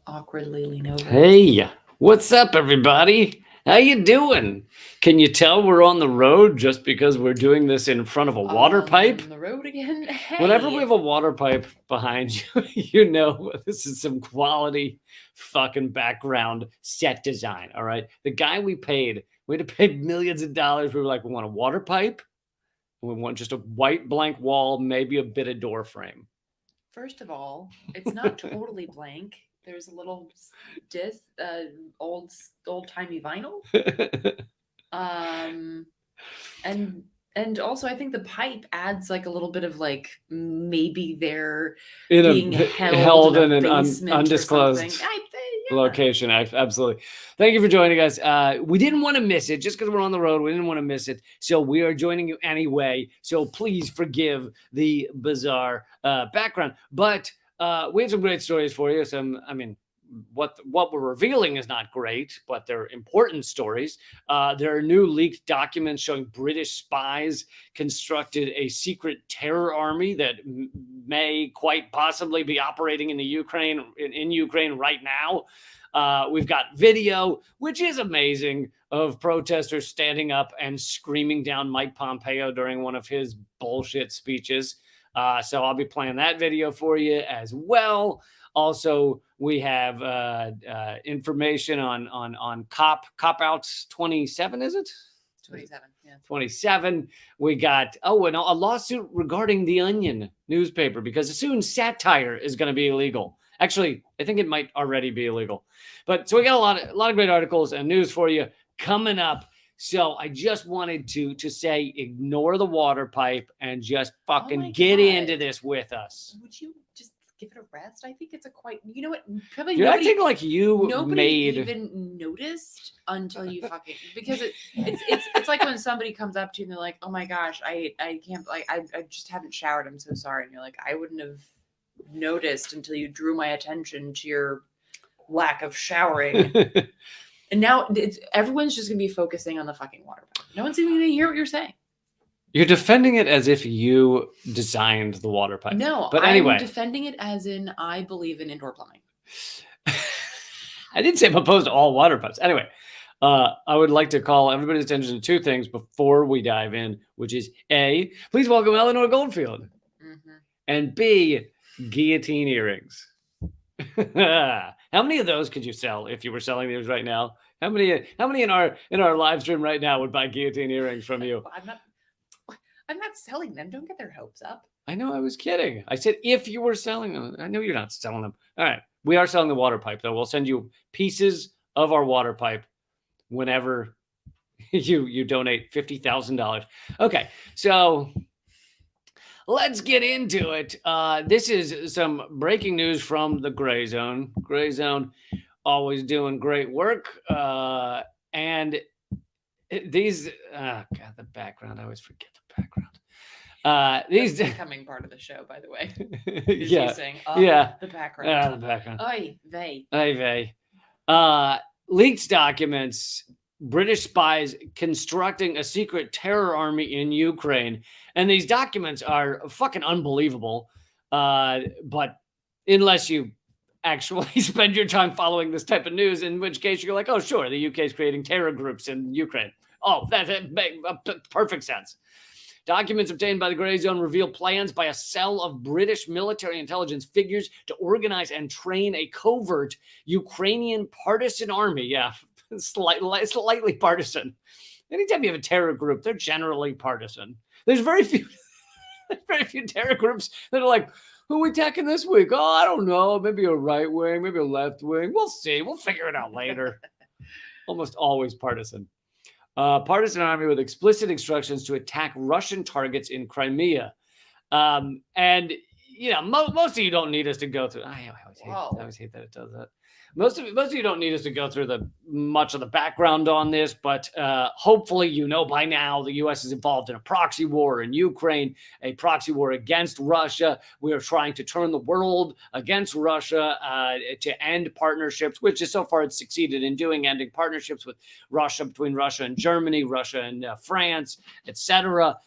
awkwardly lean over. Hey, what's up, everybody? How you doing? Can you tell we're on the road just because we're doing this in front of a water pipe? On the road again. Hey. Whenever we have a water pipe behind you, you know this is some quality fucking background set design, all right? The guy we had to pay millions of dollars. We were like, we want a water pipe. We want just a white blank wall, maybe a bit of door frame. First of all, it's not totally blank. There's a little disc, old timey vinyl. And also I think the pipe adds like a little bit of like maybe they're being held in an undisclosed location. Absolutely. Thank you for joining us. We didn't want to miss it just because we're on the road. We didn't want to miss it, so we are joining you anyway. So please forgive the bizarre background, but we have some great stories for you. What we're revealing is not great, but they're important stories. There are new leaked documents showing British spies constructed a secret terror army that may quite possibly be operating in Ukraine right now. We've got video, which is amazing, of protesters standing up and screaming down Mike Pompeo during one of his bullshit speeches. So I'll be playing that video for you as well. Also, we have information on cop outs 27, is it? 27, yeah. 27. We got, a lawsuit regarding the Onion newspaper because soon satire is going to be illegal. Actually, I think it might already be illegal. But so we got a lot of great articles and news for you coming up. So I just wanted to say, ignore the water pipe and just fucking get into this with us. Would you just give it a rest? I think it's a quite, you know what? Probably you're acting like nobody even noticed until you fucking, because it's like when somebody comes up to you and they're like, oh my gosh, I can't, like, I just haven't showered. I'm so sorry. And you're like, I wouldn't have noticed until you drew my attention to your lack of showering. And now everyone's just going to be focusing on the fucking water pipe. No one's even going to hear what you're saying. You're defending it as if you designed the water pipe. No, but anyway. I'm defending it as in I believe in indoor plumbing. I didn't say I'm opposed to all water pipes. Anyway, I would like to call everybody's attention to two things before we dive in, which is A, please welcome Eleanor Goldfield. Mm-hmm. And B, guillotine earrings. How many of those could you sell if you were selling these right now? How many in our live stream right now would buy guillotine earrings from you? I'm not selling them. Don't get their hopes up. I know, I was kidding. I said if you were selling them. I know you're not selling them. All right. We are selling the water pipe, though. We'll send you pieces of our water pipe whenever you donate $50,000. Okay. So let's get into it. This is some breaking news from the Gray Zone. Gray Zone always doing great work. And these, God, the background. I always forget the background. These That's becoming part of the show, by the way. Yeah. The background. The background. Oy vey. Oy vey. Leaked documents. British spies constructing a secret terror army in Ukraine. And these documents are fucking unbelievable. But unless you actually spend your time following this type of news, in which case you're like, oh, sure, the UK is creating terror groups in Ukraine. Oh, that makes perfect sense. Documents obtained by the Gray Zone reveal plans by a cell of British military intelligence figures to organize and train a covert Ukrainian partisan army. Yeah, slightly partisan. Anytime you have a terror group, they're generally partisan. There's very few terror groups that are like, who are we attacking this week? Oh, I don't know. Maybe a right wing, maybe a left wing. We'll see. We'll figure it out later. Almost always partisan. Partisan army with explicit instructions to attack Russian targets in Crimea. And, you know, most of you don't need us to go through. I always hate that it does that. Most of you don't need us to go through much of the background on this, but hopefully you know by now the U.S. is involved in a proxy war in Ukraine, a proxy war against Russia. We are trying to turn the world against Russia to end partnerships, which is so far it's succeeded in doing, ending partnerships with Russia, between Russia and Germany, Russia and France, etc.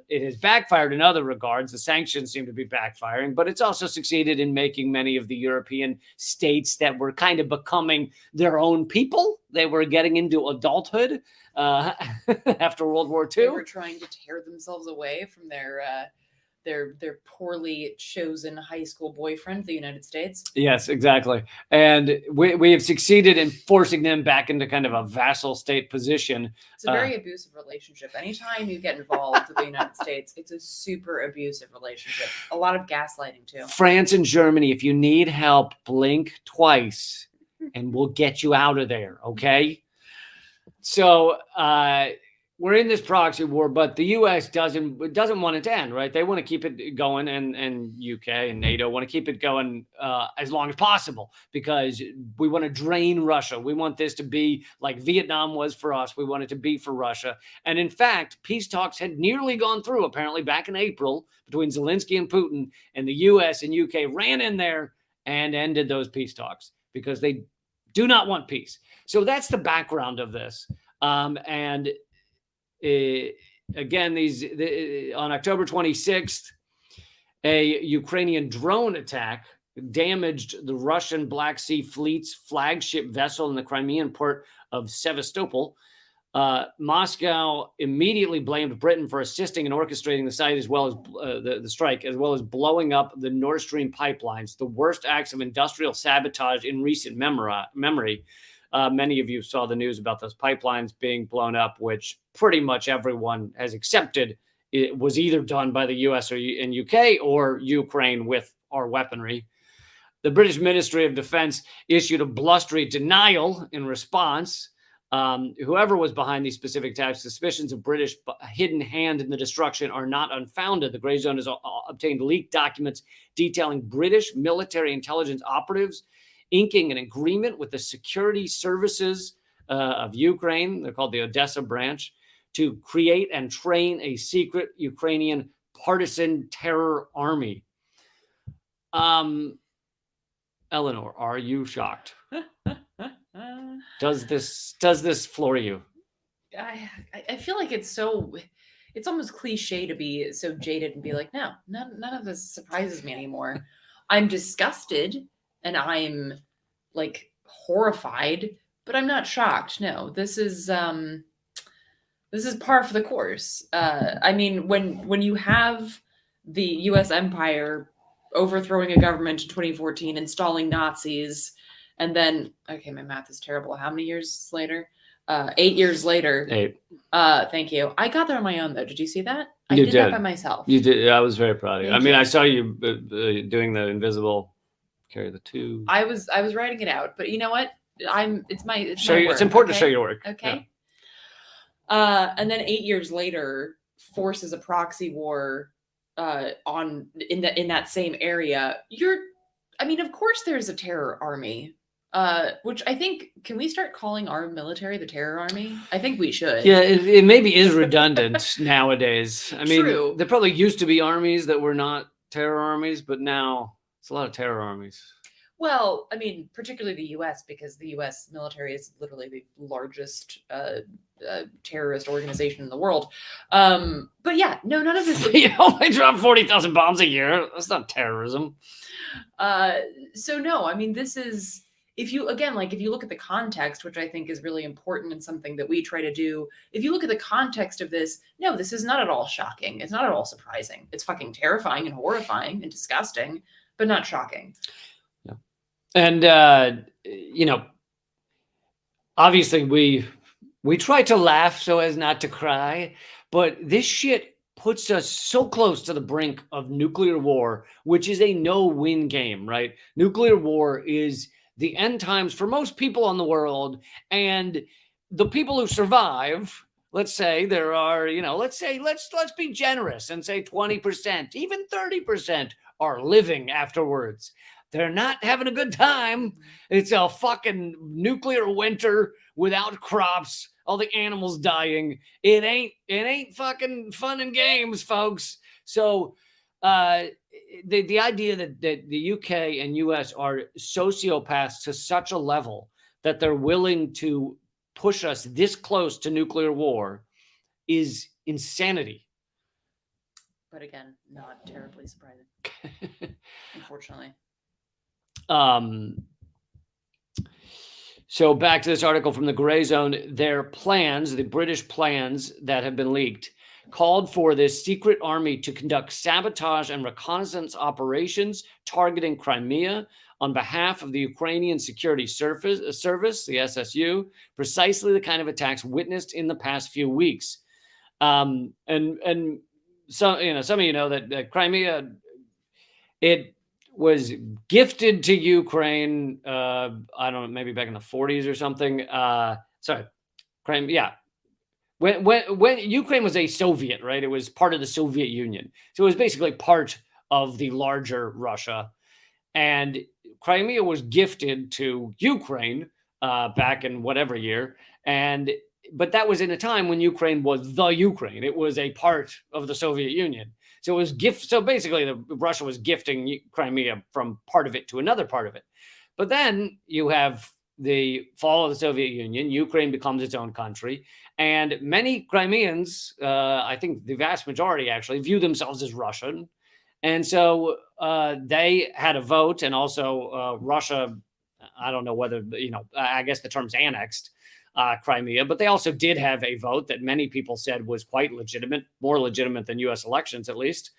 It has backfired in other regards. The sanctions seem to be backfiring, but it's also succeeded in making many of the European states that were kind of becoming their own people. They were getting into adulthood after World War II. They were trying to tear themselves away from their poorly chosen high school boyfriend, the United States. Yes, exactly. And we have succeeded in forcing them back into kind of a vassal state position. It's a very abusive relationship. Anytime you get involved with the United States, it's a super abusive relationship. A lot of gaslighting too. France and Germany, if you need help, blink twice and we'll get you out of there, okay? So we're in this proxy war, but the U.S. doesn't want it to end, right? They want to keep it going, and UK and NATO want to keep it going as long as possible because we want to drain Russia. We want this to be like Vietnam was for us. We want it to be for Russia. And in fact, peace talks had nearly gone through, apparently back in April, between Zelensky and Putin, and the U.S. and UK ran in there and ended those peace talks because they do not want peace. So that's the background of this. And again, on October 26th, a Ukrainian drone attack damaged the Russian Black Sea Fleet's flagship vessel in the Crimean port of Sevastopol. Moscow immediately blamed Britain for assisting and orchestrating the site, as well as the strike, as well as blowing up the Nord Stream pipelines, the worst acts of industrial sabotage in recent memory. Many of you saw the news about those pipelines being blown up, which pretty much everyone has accepted it was either done by the US and UK or Ukraine with our weaponry. The British Ministry of Defense issued a blustery denial in response. Whoever was behind these specific attacks, suspicions of British hidden hand in the destruction are not unfounded. The Gray Zone has obtained leaked documents detailing British military intelligence operatives inking an agreement with the security services of Ukraine. They're called the Odessa branch, to create and train a secret Ukrainian partisan terror army. Eleanor, are you shocked? Does this floor you? I feel like it's almost cliche to be so jaded and be like, no, none of this surprises me anymore. I'm disgusted and I'm like horrified, but I'm not shocked. No, this is par for the course. I mean, when you have the U.S. empire overthrowing a government in 2014, installing Nazis, and then, okay, my math is terrible. How many years later? 8 years later. 8. Thank you. I got there on my own, though. Did you see that? I did that by myself. You did. I was very proud of you. Thank I mean, you. I saw you doing the invisible carry the 2. I was writing it out, but you know what? It's my work, it's important to show your work. Okay. Yeah. And then 8 years later, forces a proxy war in that same area. I mean, of course, there's a terror army. Which I think, can we start calling our military the terror army? I think we should. Yeah, it maybe is redundant nowadays. I mean, True. There probably used to be armies that were not terror armies, but now it's a lot of terror armies. Well, I mean, particularly the U.S., because the U.S. military is literally the largest terrorist organization in the world. But yeah, no, none of this. You only drop 40,000 bombs a year. That's not terrorism. So no, I mean, this is. If you look at the context, which I think is really important and something that we try to do, if you look at the context of this, no, this is not at all shocking. It's not at all surprising. It's fucking terrifying and horrifying and disgusting, but not shocking. Yeah. And, obviously we try to laugh so as not to cry, but this shit puts us so close to the brink of nuclear war, which is a no-win game, right? Nuclear war is the end times for most people on the world, and the people who survive, let's say there are, let's be generous and say 20%, even 30% are living afterwards. They're not having a good time. It's a fucking nuclear winter without crops, all the animals dying. It ain't fucking fun and games, folks. So, the idea that the UK and US are sociopaths to such a level that they're willing to push us this close to nuclear war is insanity. But again, not terribly surprising. Unfortunately. So back to this article from the Gray Zone, their plans, the British plans that have been leaked, called for this secret army to conduct sabotage and reconnaissance operations targeting Crimea on behalf of the Ukrainian Security Service, the SSU, precisely the kind of attacks witnessed in the past few weeks. And some of you know that Crimea, it was gifted to Ukraine, I don't know, maybe back in the 40s or something. Crimea, yeah. When Ukraine was a Soviet, right? It was part of the Soviet Union. So it was basically part of the larger Russia. And Crimea was gifted to Ukraine back in whatever year. But that was in a time when Ukraine was the Ukraine. It was a part of the Soviet Union. So it was So basically, Russia was gifting Crimea from part of it to another part of it. But then you have the fall of the Soviet Union. Ukraine becomes its own country, and many Crimeans, I think the vast majority actually, view themselves as Russian, and so they had a vote, and also Russia. I don't know whether I guess the term's annexed Crimea, but they also did have a vote that many people said was quite legitimate, more legitimate than U.S. elections at least,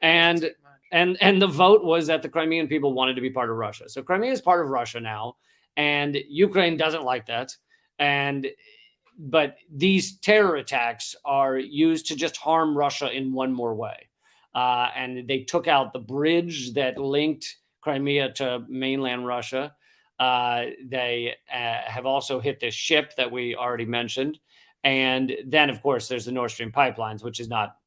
and the vote was that the Crimean people wanted to be part of Russia. So Crimea is part of Russia now, and Ukraine doesn't like that. But these terror attacks are used to just harm Russia in one more way. And they took out the bridge that linked Crimea to mainland Russia. They have also hit this ship that we already mentioned. And then, of course, there's the Nord Stream pipelines, which is not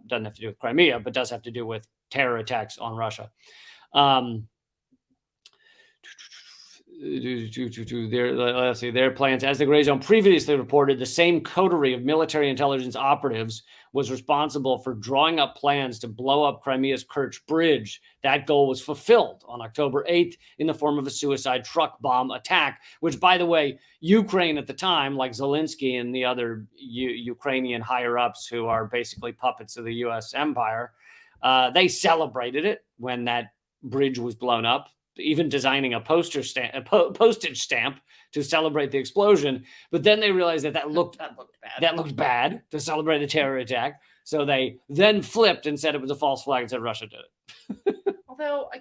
doesn't have to do with Crimea, but does have to do with terror attacks on Russia. Their plans, as the Gray Zone previously reported, the same coterie of military intelligence operatives was responsible for drawing up plans to blow up Crimea's Kerch Bridge. That goal was fulfilled on October 8th in the form of a suicide truck bomb attack, which, by the way, Ukraine at the time, like Zelensky and the other Ukrainian higher-ups who are basically puppets of the U.S. empire, they celebrated it when that bridge was blown up, even designing a postage stamp to celebrate the explosion. But then they realized that looked bad. That looked bad to celebrate a terror attack. So they then flipped and said it was a false flag and said Russia did it. Although I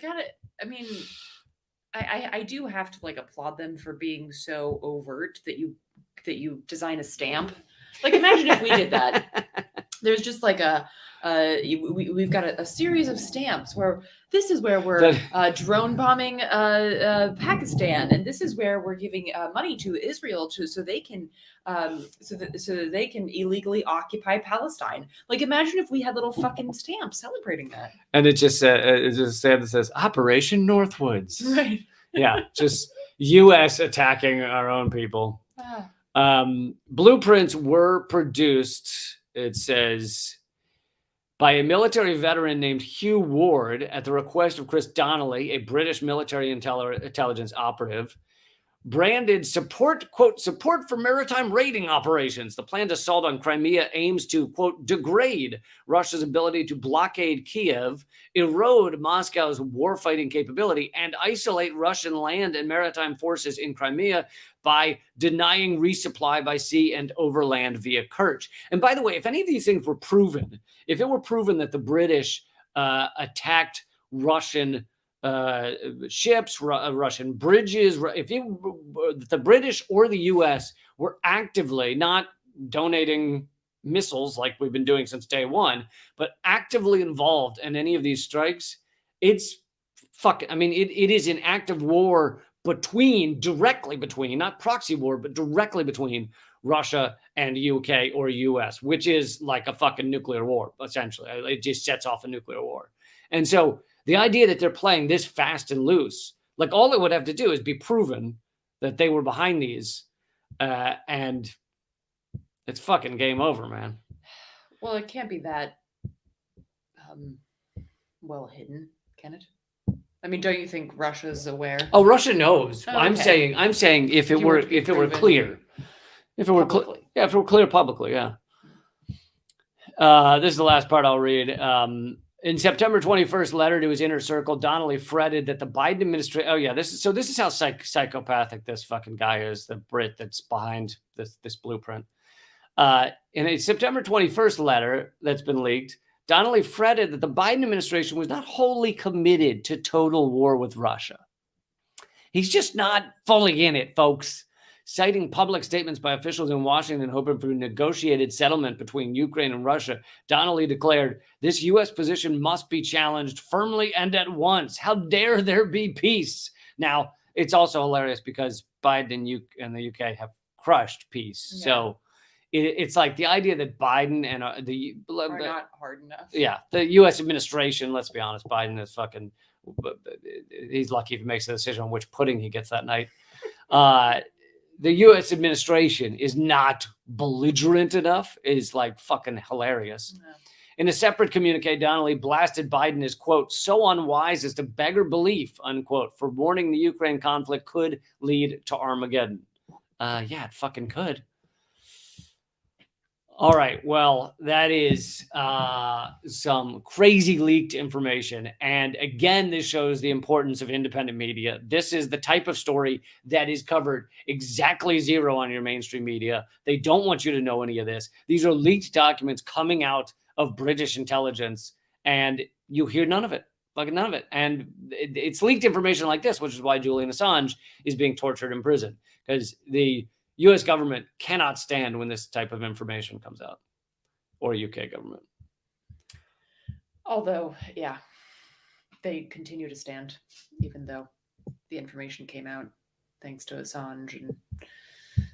do have to applaud them for being so overt that you design a stamp. Imagine if we did that. There's just we've got a series of stamps where this is where we're drone bombing Pakistan, and this is where we're giving money to Israel so they can so that they can illegally occupy Palestine. Imagine if we had little fucking stamps celebrating that. And it just says Operation Northwoods. Right. Yeah, just U.S. attacking our own people. Blueprints were produced, it says, by a military veteran named Hugh Ward at the request of Chris Donnelly, a British military intelligence operative, branded support for maritime raiding operations. The planned assault on Crimea aims to, quote, degrade Russia's ability to blockade Kiev, erode Moscow's warfighting capability, and isolate Russian land and maritime forces in Crimea by denying resupply by sea and overland via Kerch. And by the way, if any of these things were proven, if it were proven that the British attacked Russian ships, Russian bridges, if the British or the U.S. were actively not donating missiles like we've been doing since day one, but actively involved in any of these strikes, it's fucking, it is an active war directly between, not proxy war, but directly between Russia and UK or US, which is like a fucking nuclear war, essentially. It just sets off a nuclear war. And so the idea that they're playing this fast and loose, all it would have to do is be proven that they were behind these, and it's fucking game over, man. Well, it can't be that well hidden, can it? Don't you think Russia's aware? Oh, Russia knows. Oh, okay. I'm saying if it were clear. If it were clear publicly, yeah. This is the last part I'll read. In September 21st letter to his inner circle, Donnelly fretted that the Biden administration. Oh yeah, this is how psychopathic this fucking guy is. The Brit that's behind this blueprint. In a September 21st letter that's been leaked, Donnelly fretted that the Biden administration was not wholly committed to total war with Russia. He's just not fully in it, folks. Citing public statements by officials in Washington hoping for a negotiated settlement between Ukraine and Russia, Donnelly declared, "This U.S. position must be challenged firmly and at once. How dare there be peace?" Now, it's also hilarious because Biden and the UK have crushed peace. Yeah. So it's like the idea that Biden and are not hard enough. Yeah, the U.S. administration, let's be honest, Biden is fucking... He's lucky if he makes a decision on which pudding he gets that night. The U.S. administration is not belligerent enough is like fucking hilarious. Yeah. In a separate communique, Donnelly blasted Biden as, quote, so unwise as to beggar belief, unquote, for warning the Ukraine conflict could lead to Armageddon. Yeah, it fucking could. All right. Well, that is some crazy leaked information. And again, this shows the importance of independent media. This is the type of story that is covered exactly zero on your mainstream media. They don't want you to know any of this. These are leaked documents coming out of British intelligence, and you hear none of it. Fucking none of it. And it's leaked information like this, which is why Julian Assange is being tortured in prison, because the U.S. government cannot stand when this type of information comes out, or UK government. Although, yeah, they continue to stand, even though the information came out thanks to Assange and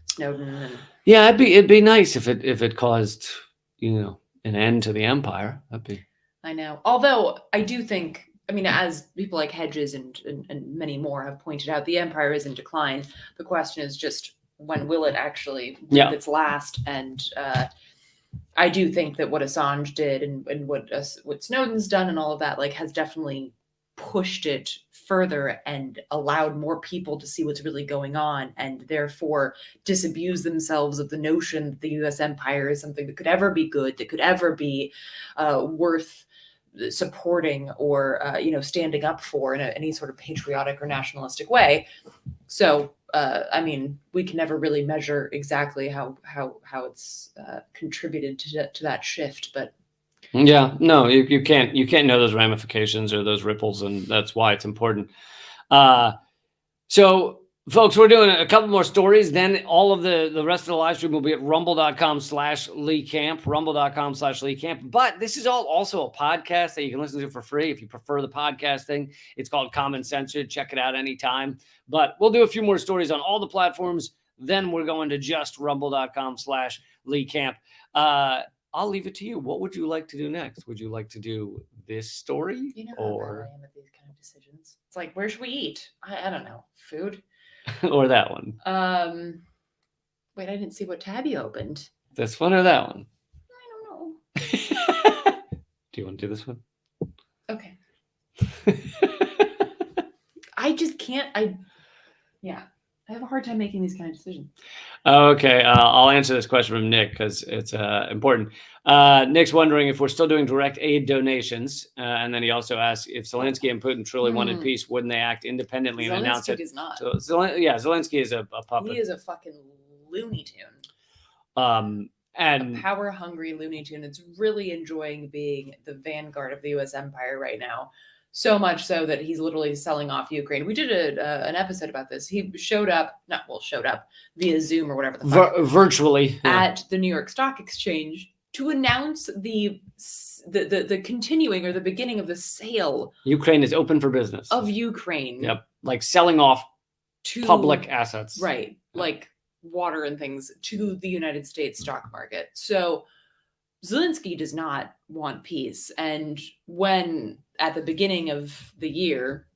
Snowden. And... yeah, it'd be nice if it caused, an end to the empire. That'd be. I know. Although I do think, as people like Hedges and many more have pointed out, the empire is in decline. The question is just, when will it actually breathe its last? And I do think that what Assange did and what Snowden's done and all of that, has definitely pushed it further and allowed more people to see what's really going on, and therefore disabuse themselves of the notion that the U.S. empire is something that could ever be good, that could ever be worth supporting or standing up for in any sort of patriotic or nationalistic way. So we can never really measure exactly how it's contributed to that shift, but yeah, no, you can't know those ramifications or those ripples, and that's why it's important. So folks, we're doing a couple more stories. Then all of the rest of the live stream will be at rumble.com/LeeCamp, rumble.com/LeeCamp. But this is also a podcast that you can listen to for free if you prefer the podcast thing. It's called Common Censored. Check it out anytime. But we'll do a few more stories on all the platforms. Then we're going to just rumble.com/LeeCamp. I'll leave it to you. What would you like to do next? Would you like to do this story? Or I am at these kind of decisions. It's like, where should we eat? I don't know. Food? Or that one? Wait, I didn't see what tab you opened. This one or that one? I don't know. Do you want to do this one? Okay. I just can't. I have a hard time making these kind of decisions. Okay, I'll answer this question from Nick because it's important. Nick's wondering if we're still doing direct aid donations, and then he also asks if Zelensky and Putin truly wanted peace, wouldn't they act independently and announce it? Zelensky does not. So, Zelensky is a puppet. He is a fucking Looney Tune. And a power-hungry Looney Tune. It's really enjoying being the vanguard of the U.S. empire right now. So much so that he's literally selling off Ukraine. We did an episode about this. He showed up via Zoom or whatever the fuck. Virtually. At the New York Stock Exchange to announce the continuing or the beginning of the sale. Ukraine is open for business. Of Ukraine. Yep. Like selling off to public assets. Right. Yeah. Like water and things to the United States stock market. So Zelensky does not want peace. And when at the beginning of the year,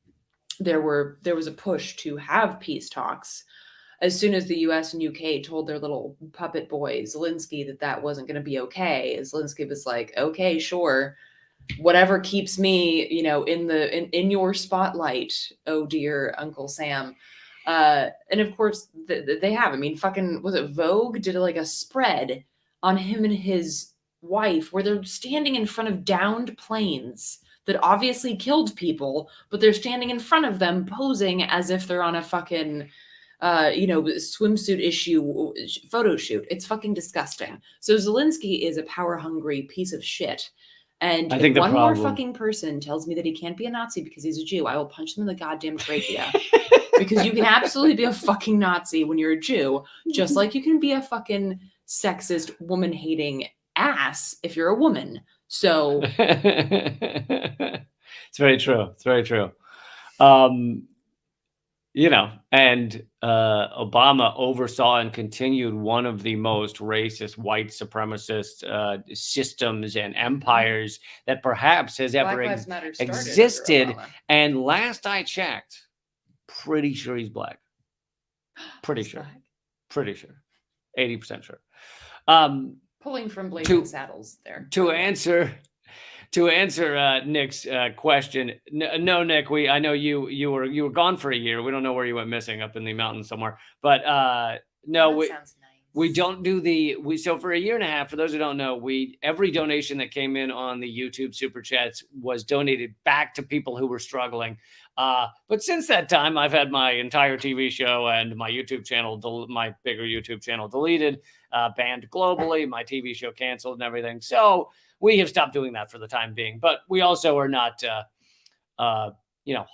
there was a push to have peace talks, as soon as the US and UK told their little puppet boy, Zelensky, that wasn't going to be okay, Zelensky was like, okay, sure, whatever keeps me, in your spotlight, oh dear Uncle Sam. And of course they have. Fucking, was it Vogue did like a spread on him and his wife where they're standing in front of downed planes that obviously killed people, but they're standing in front of them posing as if they're on a fucking swimsuit issue photo shoot. It's fucking disgusting. So Zelensky is a power hungry piece of shit. And I think if one more fucking person tells me that he can't be a Nazi because he's a Jew, I will punch them in the goddamn trachea. Because you can absolutely be a fucking Nazi when you're a Jew, just like you can be a fucking sexist, woman-hating ass if you're a woman. So it's very true. It's very true. And Obama oversaw and continued one of the most racist, white supremacist systems and empires that perhaps has ever existed. And last I checked, pretty sure he's black. Pretty sure. 80% sure. Pulling from Blazing Saddles there. To answer Nick's question, no, Nick, I know you were gone for a year. We don't know where you went missing up in the mountains somewhere, but no, sounds nice. We don't do so for a year and a half. For those who don't know, every donation that came in on the YouTube super chats was donated back to people who were struggling. But since that time, I've had my entire TV show and my YouTube channel, my bigger YouTube channel, deleted, banned globally, my TV show canceled, and everything. So we have stopped doing that for the time being. But we also are not,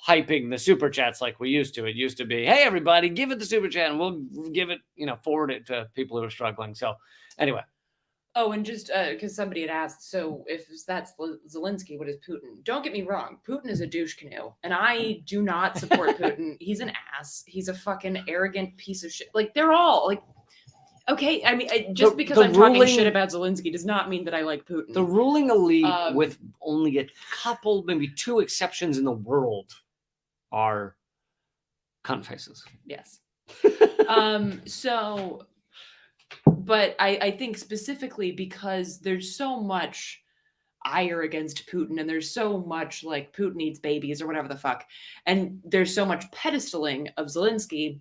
hyping the super chats like we used to. It used to be, hey, everybody, give it the super chat, and we'll give it, forward it to people who are struggling. So anyway. Oh, and just because somebody had asked, so if that's Zelensky, what is Putin? Don't get me wrong. Putin is a douche canoe, and I do not support Putin. He's an ass. He's a fucking arrogant piece of shit. Like, they're all like, okay. I mean, because I'm talking shit about Zelensky does not mean that I like Putin. The ruling elite, with only a couple, maybe two exceptions in the world, are cunt faces. Yes. But I think specifically because there's so much ire against Putin, and there's so much like Putin eats babies or whatever the fuck, and there's so much pedestaling of Zelensky,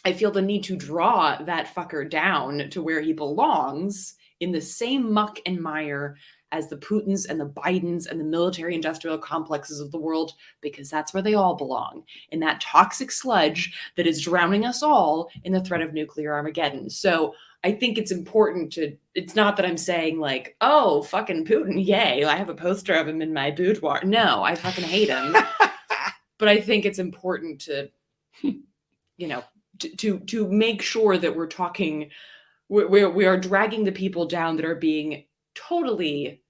I feel the need to draw that fucker down to where he belongs in the same muck and mire as the Putins and the Bidens and the military industrial complexes of the world, because that's where they all belong, in that toxic sludge that is drowning us all in the threat of nuclear Armageddon. So I think it's important it's not that I'm saying like, oh, fucking Putin, yay, I have a poster of him in my boudoir. No, I fucking hate him. But I think it's important to, to make sure that we're talking, we are dragging the people down that are being totally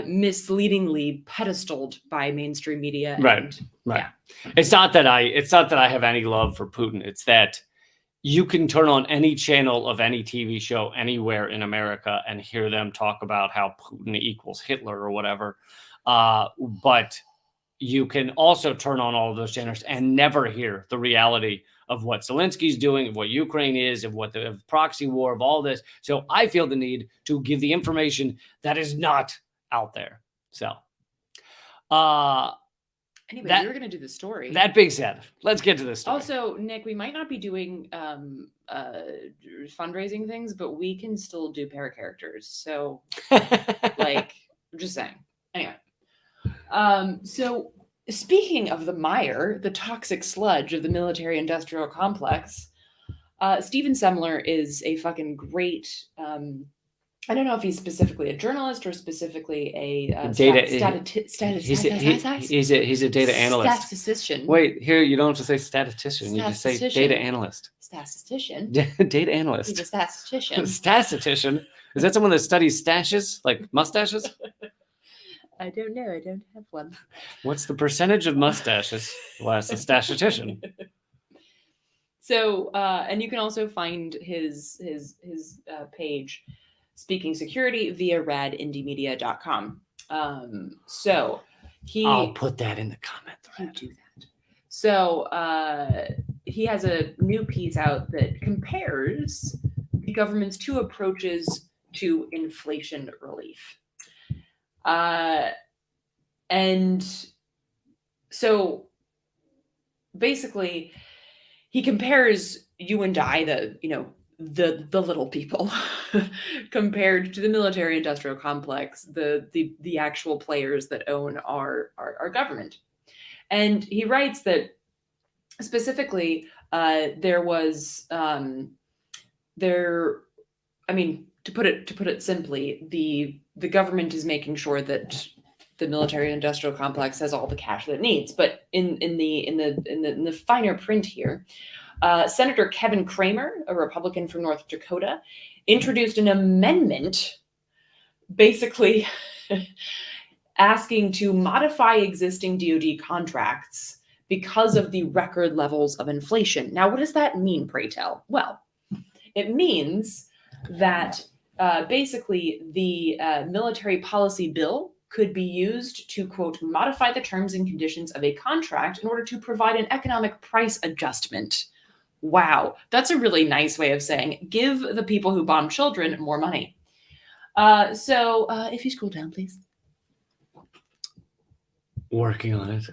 misleadingly pedestaled by mainstream media. Right. Yeah. It's not that I have any love for Putin. It's that you can turn on any channel of any TV show anywhere in America and hear them talk about how Putin equals Hitler or whatever. But you can also turn on all of those channels and never hear the reality of what Zelensky's doing, of what Ukraine is, of what the proxy war, of all this. So I feel the need to give the information that is not out there. So, anyway, you're going to do the story. That being said, let's get to this story. Also, Nick, we might not be doing fundraising things, but we can still do para characters. So, like, I'm just saying. Anyway. So speaking of the mire, the toxic sludge of the military-industrial complex, Stephen Semler is a fucking great, I don't know if he's specifically a journalist or specifically a data he's a data analyst. Statistician. Wait, here you don't have to say statistician. You just say data analyst. Statistician. Data analyst. He's a statistician. Statistician. Is that someone that studies stashes, like mustaches? I don't know. I don't have one. What's the percentage of mustaches? Well, it's a statistician. So, and you can also find his page, Speaking Security, via radindiemedia.com. So I'll put that in the comment thread. Do that. So he has a new piece out that compares the government's two approaches to inflation relief. And so basically he compares you and I, the little people compared to the military industrial complex, the actual players that own our government. And he writes that specifically there was there I mean, to put it simply, the government is making sure that the military industrial complex has all the cash that it needs. But in the finer print here, Senator Kevin Cramer, a Republican from North Dakota, introduced an amendment basically asking to modify existing DoD contracts because of the record levels of inflation. Now, what does that mean, pray tell? Well, it means that basically the military policy bill could be used to, quote, modify the terms and conditions of a contract in order to provide an economic price adjustment. Wow, that's a really nice way of saying give the people who bomb children more money. So if you scroll down, please. Working on it.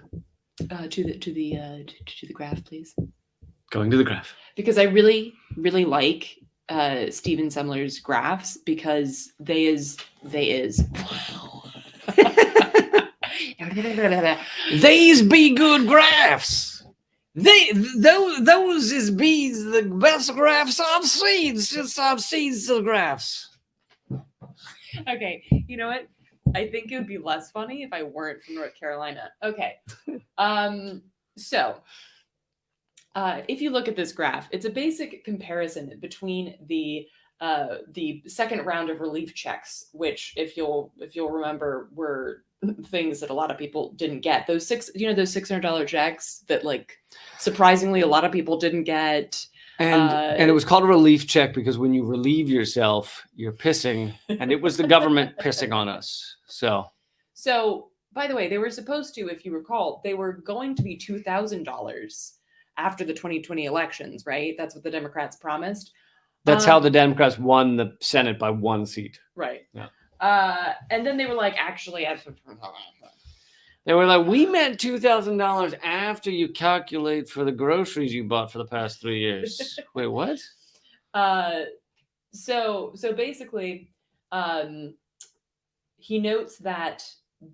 To the graph, please. Going to the graph. Because I really, really like Stephen Semler's graphs because they is wow. These be good graphs. Those is bees the best graphs I've seen since I've seen the graphs. Okay, you know what? I think it would be less funny if I weren't from North Carolina. Okay, so if you look at this graph, it's a basic comparison between the second round of relief checks, which, if you'll remember, were things that a lot of people didn't get. Those $600 checks that, like, surprisingly a lot of people didn't get. And it was called a relief check because when you relieve yourself, you're pissing, and it was the government pissing on us. So by the way, they were supposed to, if you recall, they were going to be $2,000 after the 2020 elections, right? That's what the Democrats promised. That's how the Democrats won the Senate by 1 seat. Right. Yeah. And then they were like, actually, they were like, we meant $2,000 after you calculate for the groceries you bought for the past 3 years. Wait, what? So basically, he notes that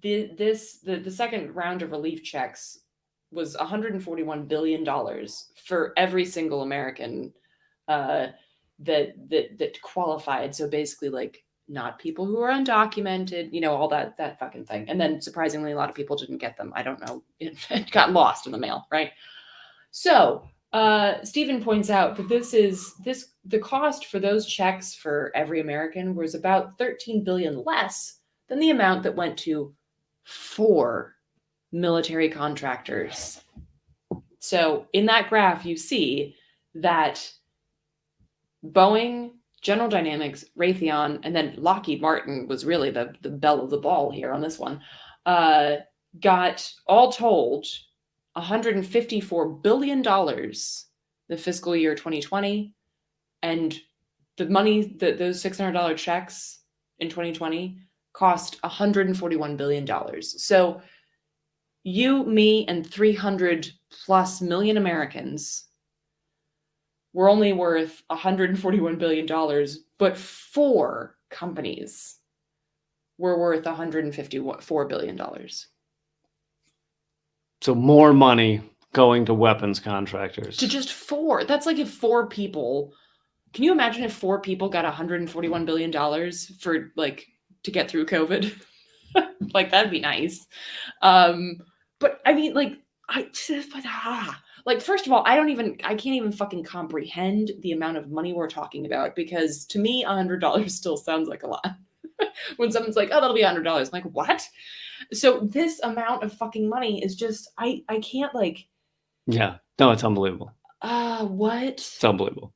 the second round of relief checks was $141 billion for every single American that qualified. So basically, like, not people who are undocumented, all that fucking thing. And then surprisingly, a lot of people didn't get them. I don't know. It got lost in the mail, right? So Stephen points out that the cost for those checks for every American was about $13 billion less than the amount that went to 4 military contractors. So in that graph, you see that Boeing, General Dynamics, Raytheon, and then Lockheed Martin was really the belle of the ball here on this one, got, all told, $154 billion the fiscal year 2020. And the money, those $600 checks in 2020 cost $141 billion. So you, me, and 300 plus million Americans were only worth $141 billion, but 4 companies were worth $154 billion. So more money going to weapons contractors. To just 4. That's like if 4 people, can you imagine if 4 people got $141 billion for, like, to get through COVID? Like, that'd be nice. But I mean, like, first of all, I can't even fucking comprehend the amount of money we're talking about, because to me, $100 still sounds like a lot. When someone's like, oh, that'll be $100. I'm like, what? So this amount of fucking money is just, I can't, like. Yeah, no, it's unbelievable. What? It's unbelievable.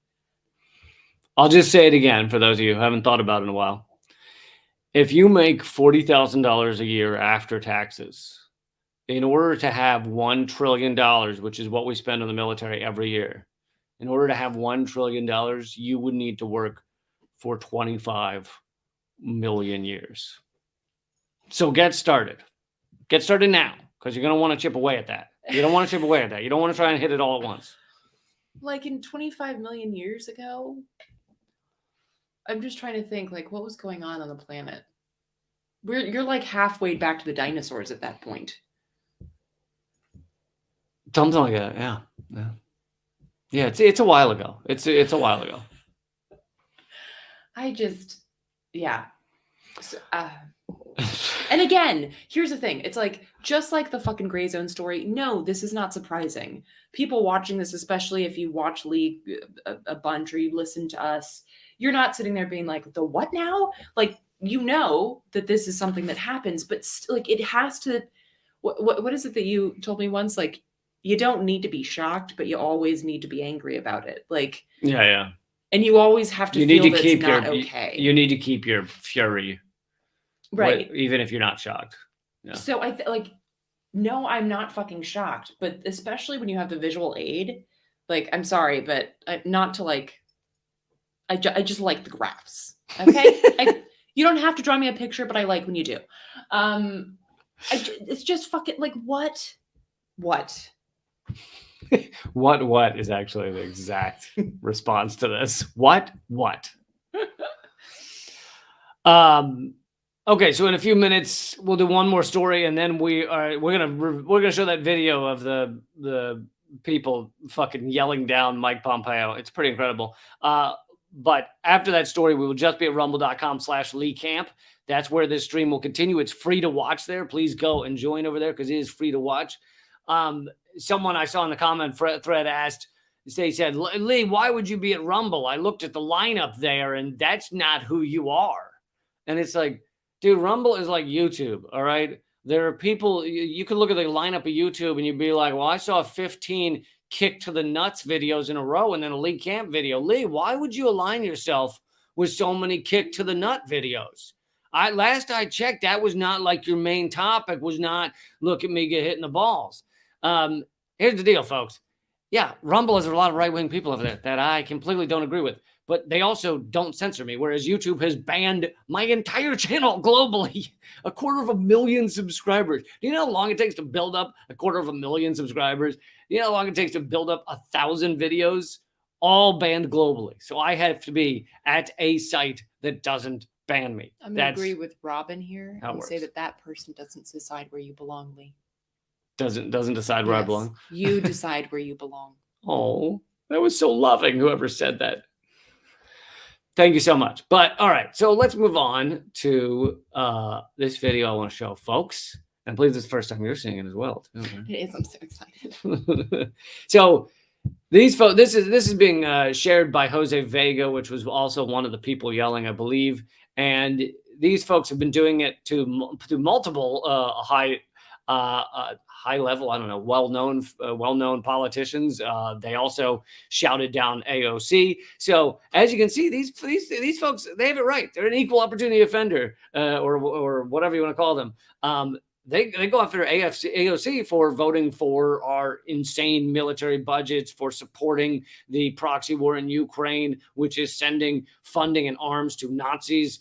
I'll just say it again for those of you who haven't thought about it in a while. If you make $40,000 a year after taxes, in order to have $1 trillion, which is what we spend on the military every year, in order to have $1 trillion, you would need to work for 25 million years. So get started. Get started now, because you're going to want to chip away at that. You don't want to chip away at that. You don't want to try and hit it all at once. Like in 25 million years ago, I'm just trying to think, like, what was going on the planet? You're like halfway back to the dinosaurs at that point. Something like that. Yeah. Yeah. It's a while ago. It's a while ago. Yeah. So, and again, here's the thing. It's like, just like the fucking Gray Zone story, no, this is not surprising. People watching this, especially if you watch League a bunch or you listen to us, you're not sitting there being like, the what now? Like, you know that this is something that happens, but like, it has to, what is it that you told me once? Like, you don't need to be shocked, but you always need to be angry about it. Like, yeah. And you always have to feel that it's not okay. You need to keep your fury. Right. Even if you're not shocked. Yeah. So no, I'm not fucking shocked, but especially when you have the visual aid, like, I'm sorry, but not to like, I just like the graphs. Okay. You don't have to draw me a picture, but I like when you do. It's just fucking like, what? What is actually the exact response to this. What? Okay, so in a few minutes we'll do one more story, and then we're gonna show that video of the people fucking yelling down Mike Pompeo. It's pretty incredible. But after that story, we will just be at rumble.com/LeeCamp. That's where this stream will continue. It's free to watch there. Please go and join over there because it is free to watch. Someone I saw in the comment thread asked, they said, Lee, why would you be at Rumble? I looked at the lineup there, and that's not who you are. And it's like, dude, Rumble is like YouTube, all right? There are people, you could look at the lineup of YouTube and you'd be like, well, I saw 15 kick to the nuts videos in a row and then a Lee Camp video. Lee, why would you align yourself with so many kick to the nut videos? Last I checked, that was not like your main topic, was not look at me get hit in the balls. Here's the deal, folks. Yeah, Rumble has a lot of right-wing people over there that I completely don't agree with, but they also don't censor me, whereas YouTube has banned my entire channel globally. 250,000 subscribers. Do you know how long it takes to build up 250,000 subscribers? Do you know how long it takes to build up 1,000 videos? All banned globally. So I have to be at a site that doesn't ban me. I'm going to agree with Robin here and say that person doesn't decide where you belong, Lee. Doesn't decide where I belong. You decide where you belong. Oh, that was so loving, whoever said that. Thank you so much. But all right, so let's move on to this video I want to show folks. And please, this is the first time you're seeing it as well, too. Right? It is. I'm so excited. So these folks, this is being shared by Jose Vega, which was also one of the people yelling, I believe. And these folks have been doing it to multiple high level, I don't know, well-known politicians. They also shouted down AOC. So as you can see, these folks, they have it right. They're an equal opportunity offender, or whatever you want to call them. They go after AOC for voting for our insane military budgets, for supporting the proxy war in Ukraine, which is sending funding and arms to Nazis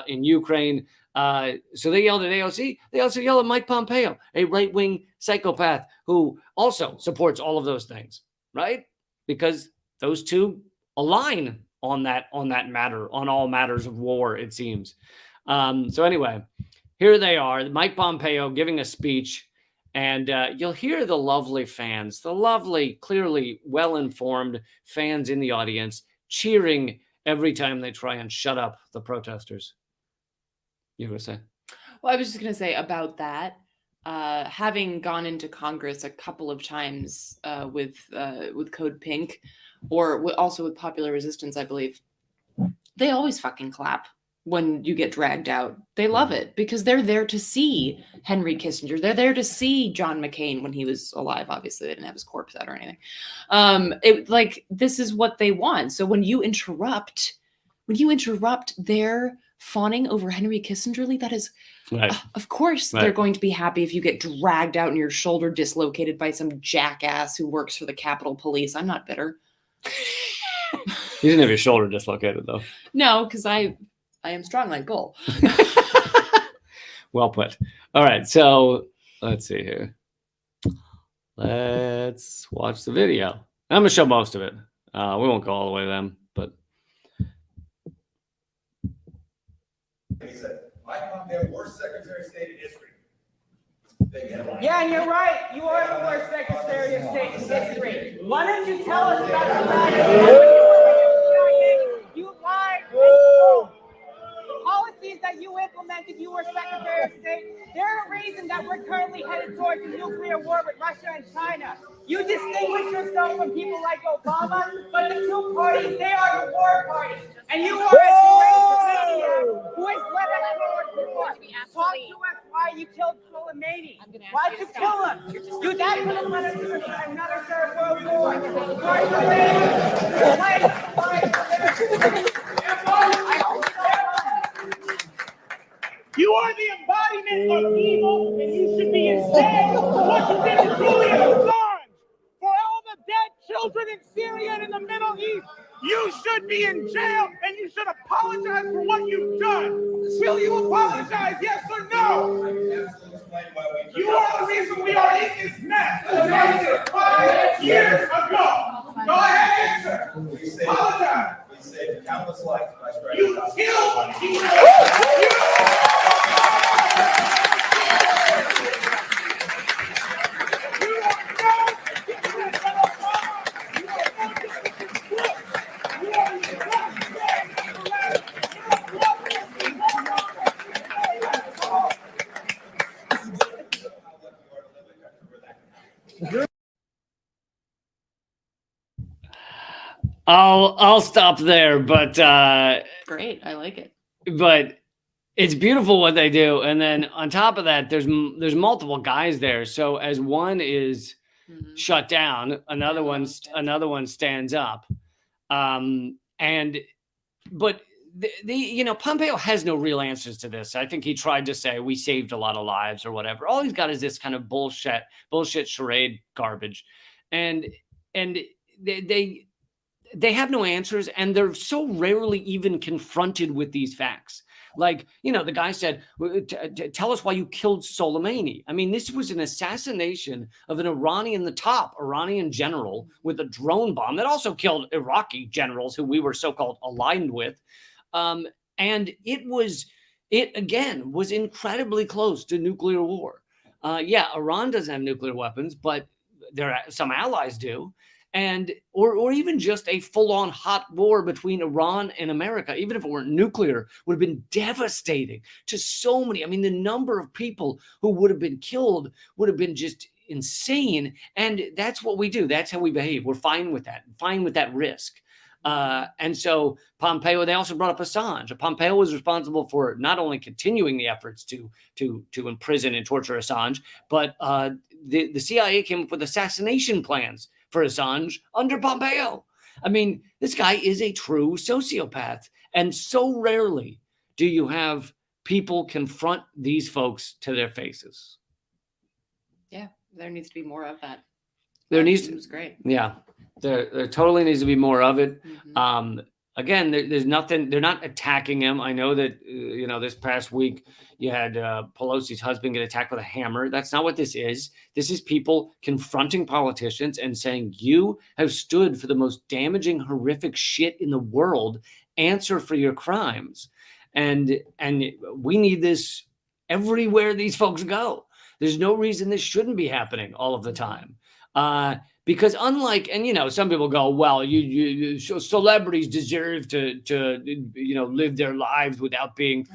in Ukraine. So they yelled at AOC. They also yell at Mike Pompeo, a right-wing psychopath who also supports all of those things, right? Because those two align on that matter, on all matters of war, it seems. So anyway, here they are, Mike Pompeo giving a speech, and you'll hear the lovely fans, the lovely, clearly well-informed fans in the audience cheering every time they try and shut up the protesters. You were going to say? Well, I was just going to say about that, having gone into Congress a couple of times with Code Pink, or also with Popular Resistance, I believe, they always fucking clap when you get dragged out. They love it because they're there to see Henry Kissinger. They're there to see John McCain when he was alive. Obviously, they didn't have his corpse out or anything. This is what they want. So when you interrupt their fawning over Henry Kissinger, that is, right. Of course, right. They're going to be happy if you get dragged out and your shoulder dislocated by some jackass who works for the Capitol Police. I'm not bitter. You didn't have your shoulder dislocated, though. No, because I am strong like bull. Well put. All right, so let's see here. Let's watch the video. I'm going to show most of it. We won't go all the way to them, but He said, Mike Pompeo, worst Secretary of State in history. Yeah, and you're right. You are the worst Secretary of State in history. Why don't you tell us about the fact that you lied and stole? The policies that you implemented, you were Secretary of State. They're a reason that we're currently headed towards a nuclear war with Russia and China. You distinguish yourself from people like Obama, but the two parties, they are the war party. And you are a deranged maniac who has led us forward for what? Talk to us why you killed Soleimani. Why'd you kill him? You that could have led us to another third world war. You are the embodiment of evil, and you should be in jail for what you did to Julian Assange. For all the dead children in Syria and in the Middle East, you should be in jail, and you should apologize for what you've done. Will you apologize, yes or no? You are the reason we are in this mess. 5 years ago. Go ahead, answer. Apologize. We saved countless lives by striking. You killed people. I'll stop there, but Great. I like it. but it's beautiful what they do, and then on top of that, there's multiple guys there. So as one is shut down, another one stands up, and but the Pompeo has no real answers to this. I think he tried to say we saved a lot of lives or whatever. All he's got is this kind of bullshit charade garbage, and they have no answers, and they're so rarely even confronted with these facts. Like, the guy said, tell us why you killed Soleimani. I mean, this was an assassination of an the top Iranian general with a drone bomb that also killed Iraqi generals who we were so-called aligned with. And it again was incredibly close to nuclear war. Yeah, Iran doesn't have nuclear weapons, but some allies do. And or even just a full-on hot war between Iran and America, even if it weren't nuclear, would have been devastating to so many. I mean, the number of people who would have been killed would have been just insane. And that's what we do. That's how we behave. We're fine with that risk. And so Pompeo, they also brought up Assange. Pompeo was responsible for not only continuing the efforts to imprison and torture Assange, but the CIA came up with assassination plans for Assange under Pompeo. I mean, this guy is a true sociopath. And so rarely do you have people confront these folks to their faces. Yeah, there needs to be more of that. It was great. Yeah, there totally needs to be more of it. Mm-hmm. Again, there's nothing. They're not attacking him. I know that this past week you had Pelosi's husband get attacked with a hammer. That's not what this is. This is people confronting politicians and saying, "You have stood for the most damaging, horrific shit in the world. Answer for your crimes." And we need this everywhere these folks go. There's no reason this shouldn't be happening all of the time. Because unlike, and some people go, well, you celebrities deserve to live their lives without being,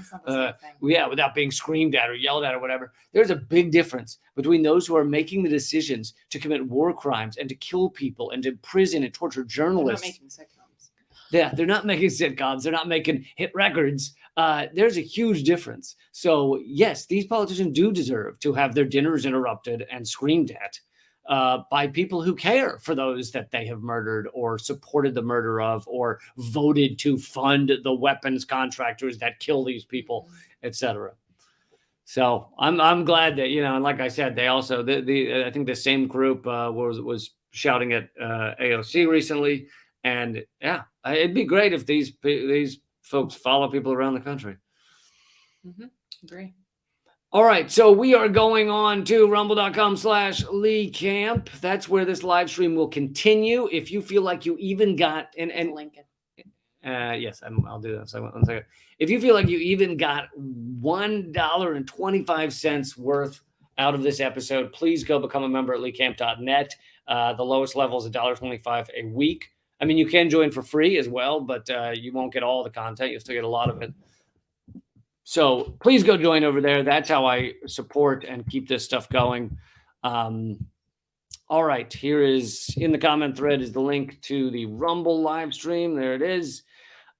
without being screamed at or yelled at or whatever. There's a big difference between those who are making the decisions to commit war crimes and to kill people and to imprison and torture journalists. They're not making sitcoms. Yeah, they're not making sitcoms. They're not making hit records. There's a huge difference. So yes, these politicians do deserve to have their dinners interrupted and screamed at by people who care for those that they have murdered or supported the murder of or voted to fund the weapons contractors that kill these people, etc. So I'm glad that, and like I said, they also, I think the same group was shouting at AOC recently. And yeah, it'd be great if these folks follow people around the country. Mm-hmm. Agree. All right, so we are going on to rumble.com/Lee Camp. That's where this live stream will continue. If you feel like you even got and Lincoln. Yes, I'll do that. So one second. If you feel like you even got $1.25 worth out of this episode, please go become a member at leecamp.net. The lowest level is $1.25 a week. I mean, you can join for free as well, but you won't get all the content. You'll still get a lot of it. So please go join over there. That's how I support and keep this stuff going. All right, here is in the comment thread is the link to the Rumble live stream. There it is.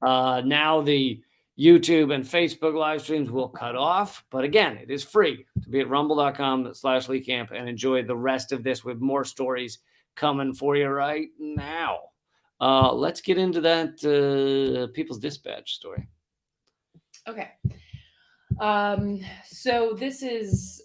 Now the YouTube and Facebook live streams will cut off, but again, it is free to be at rumble.com/LeeCamp and enjoy the rest of this with more stories coming for you right now. Let's get into that People's Dispatch story. Okay. So this is